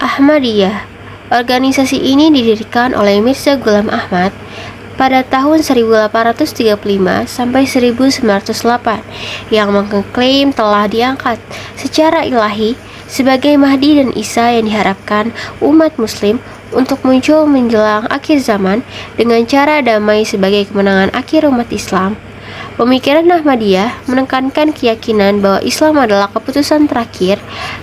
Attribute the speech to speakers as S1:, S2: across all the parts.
S1: Ahmadiyah. Organisasi ini didirikan oleh Mirza Ghulam Ahmad pada tahun 1835 sampai 1908 yang mengklaim telah diangkat secara ilahi sebagai Mahdi dan Isa yang diharapkan umat muslim untuk muncul menjelang akhir zaman dengan cara damai sebagai kemenangan akhir umat Islam. Pemikiran Ahmadiyah menekankan keyakinan bahwa Islam adalah keputusan terakhir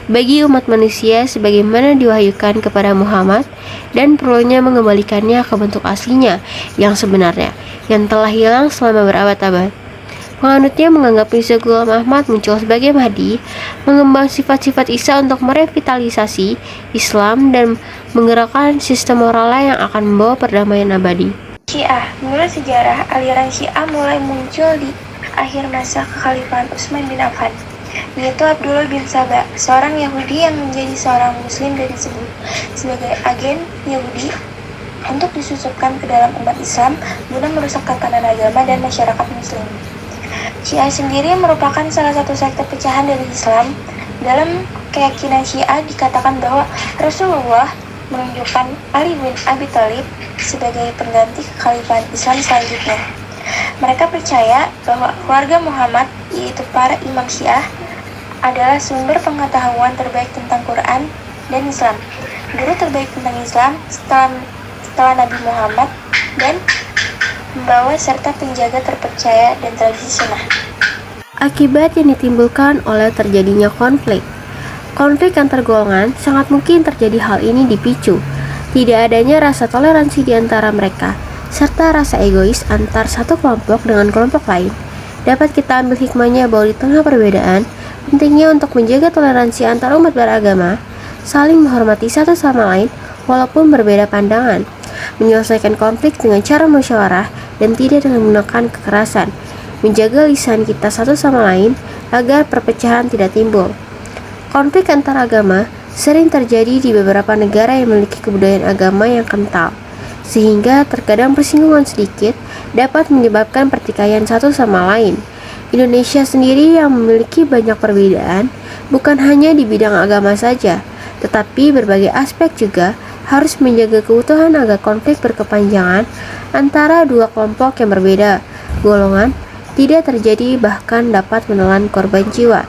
S1: bagi umat manusia sebagaimana diwahyukan kepada Muhammad dan perlunya mengembalikannya ke bentuk aslinya yang sebenarnya yang telah hilang selama berabad-abad. Penganutnya menganggap Mirza Ghulam Ahmad muncul sebagai Mahdi, mengembang sifat-sifat Isa untuk merevitalisasi Islam dan menggerakkan sistem moral yang akan membawa perdamaian abadi.
S2: Syiah. Menurut sejarah, aliran Syiah mulai muncul di akhir masa kekhalifahan Utsman bin Affan, yaitu Abdullah bin Saba, seorang Yahudi yang menjadi seorang Muslim dan disebut sebagai agen Yahudi untuk disusupkan ke dalam umat Islam guna merusak tatanan agama dan masyarakat Muslim. Syiah sendiri merupakan salah satu sekte pecahan dari Islam. Dalam keyakinan Syiah dikatakan bahwa Rasulullah menunjukkan Ali bin Abi Thalib sebagai pengganti kekhalifahan Islam selanjutnya. Mereka percaya bahwa keluarga Muhammad, yaitu para imam Syiah, adalah sumber pengetahuan terbaik tentang Quran dan Islam, guru terbaik tentang Islam setelah Nabi Muhammad, dan membawa serta penjaga terpercaya dan tradisi sunnah.
S1: Akibat yang ditimbulkan oleh terjadinya konflik antar golongan, sangat mungkin terjadi hal ini dipicu tidak adanya rasa toleransi di antara mereka, serta rasa egois antar satu kelompok dengan kelompok lain. Dapat kita ambil hikmahnya bahwa di tengah perbedaan, pentingnya untuk menjaga toleransi antar umat beragama, saling menghormati satu sama lain walaupun berbeda pandangan, menyelesaikan konflik dengan cara musyawarah dan tidak dengan menggunakan kekerasan, menjaga lisan kita satu sama lain agar perpecahan tidak timbul. Konflik antar agama sering terjadi di beberapa negara yang memiliki kebudayaan agama yang kental, sehingga terkadang persinggungan sedikit dapat menyebabkan pertikaian satu sama lain. Indonesia sendiri yang memiliki banyak perbedaan, bukan hanya di bidang agama saja, tetapi berbagai aspek juga harus menjaga keutuhan agar konflik berkepanjangan antara dua kelompok yang berbeda golongan tidak terjadi, bahkan dapat menelan korban jiwa.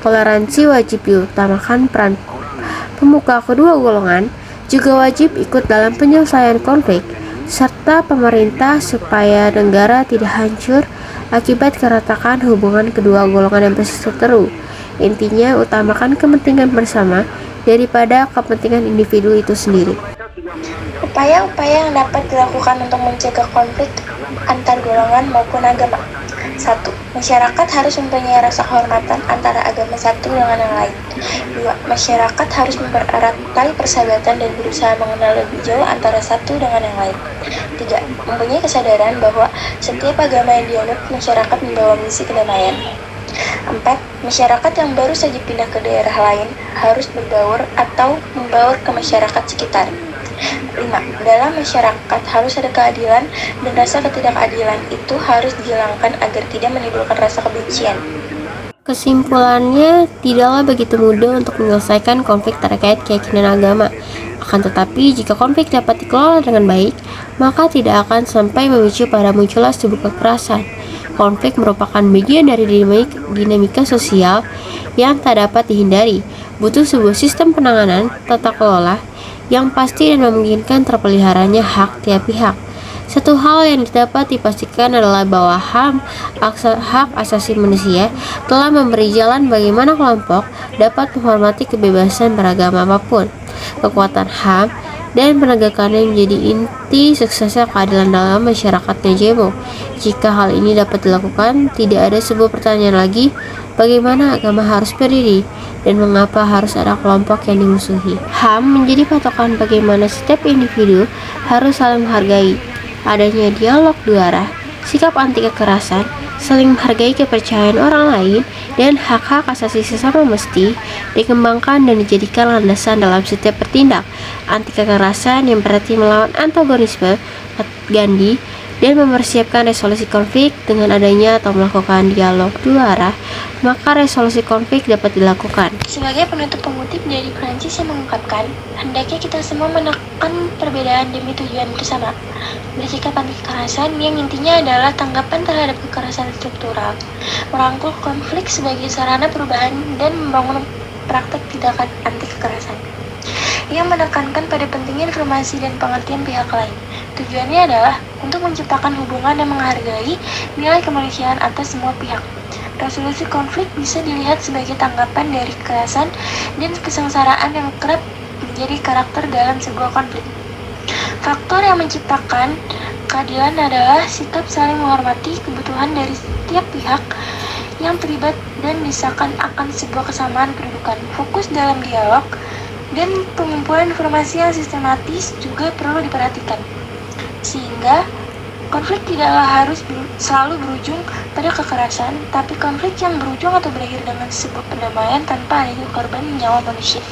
S1: Toleransi wajib diutamakan. Peran pemuka kedua golongan juga wajib ikut dalam penyelesaian konflik, serta pemerintah supaya negara tidak hancur akibat keretakan hubungan kedua golongan yang berseteru. Intinya, utamakan kepentingan bersama daripada kepentingan individu itu sendiri.
S2: Upaya-upaya yang dapat dilakukan untuk mencegah konflik antar golongan maupun agama. 1. Masyarakat harus mempunyai rasa kehormatan antara agama satu dengan yang lain. 2. Masyarakat harus mempererat tali persahabatan dan berusaha mengenal lebih jauh antara satu dengan yang lain. 3. Mempunyai kesadaran bahwa setiap agama yang dianut masyarakat membawa misi kedamaian. 4. Masyarakat yang baru saja pindah ke daerah lain harus berbaur atau membaur ke masyarakat sekitar. 5. Dalam masyarakat harus ada keadilan dan rasa ketidakadilan itu harus dihilangkan agar tidak menimbulkan rasa kebencian.
S1: Kesimpulannya, tidaklah begitu mudah untuk menyelesaikan konflik terkait keyakinan agama. Akan tetapi, jika konflik dapat dikelola dengan baik, maka tidak akan sampai memicu pada munculnya sebuah kekerasan. Konflik merupakan bagian dari dinamika sosial yang tak dapat dihindari. Butuh sebuah sistem penanganan tata kelola yang pasti dan memungkinkan terpeliharanya hak tiap pihak. Satu hal yang dapat dipastikan adalah bahwa hak asasi manusia telah memberi jalan bagaimana kelompok dapat menghormati kebebasan beragama apapun. Kekuatan HAM dan penegakannya menjadi inti suksesnya keadilan dalam masyarakatnya jemo. Jika hal ini dapat dilakukan, tidak ada sebuah pertanyaan lagi, bagaimana agama harus berdiri dan mengapa harus ada kelompok yang dimusuhi. HAM menjadi patokan bagaimana setiap individu harus saling menghargai. Adanya dialog dua arah, sikap anti kekerasan, saling menghargai kepercayaan orang lain, dan hak-hak asasi sesama mesti dikembangkan dan dijadikan landasan dalam setiap bertindak. Anti kekerasan yang berarti melawan antagonisme, Gandhi, dan mempersiapkan resolusi konflik dengan adanya atau melakukan dialog dua arah, maka resolusi konflik dapat dilakukan.
S2: Sebagai penutup pengutip dari Prancis yang mengungkapkan, hendaknya kita semua menekan perbedaan demi tujuan bersama. Bersikap anti kekerasan yang intinya adalah tanggapan terhadap kekerasan struktural, merangkul konflik sebagai sarana perubahan dan membangun praktek tindakan anti kekerasan yang menekankan pada pentingnya informasi dan pengertian pihak lain. Tujuannya adalah untuk menciptakan hubungan yang menghargai nilai kemanusiaan atas semua pihak. Resolusi konflik bisa dilihat sebagai tanggapan dari kekerasan dan kesengsaraan yang kerap menjadi karakter dalam sebuah konflik. Faktor yang menciptakan keadilan adalah sikap saling menghormati kebutuhan dari setiap pihak yang terlibat dan disahkan akan sebuah kesamaan kedudukan. Fokus dalam dialog dan pengumpulan informasi yang sistematis juga perlu diperhatikan, sehingga konflik tidaklah harus selalu berujung pada kekerasan, tapi konflik yang berujung atau berakhir dengan sebuah perdamaian tanpa adanya korban nyawa manusia.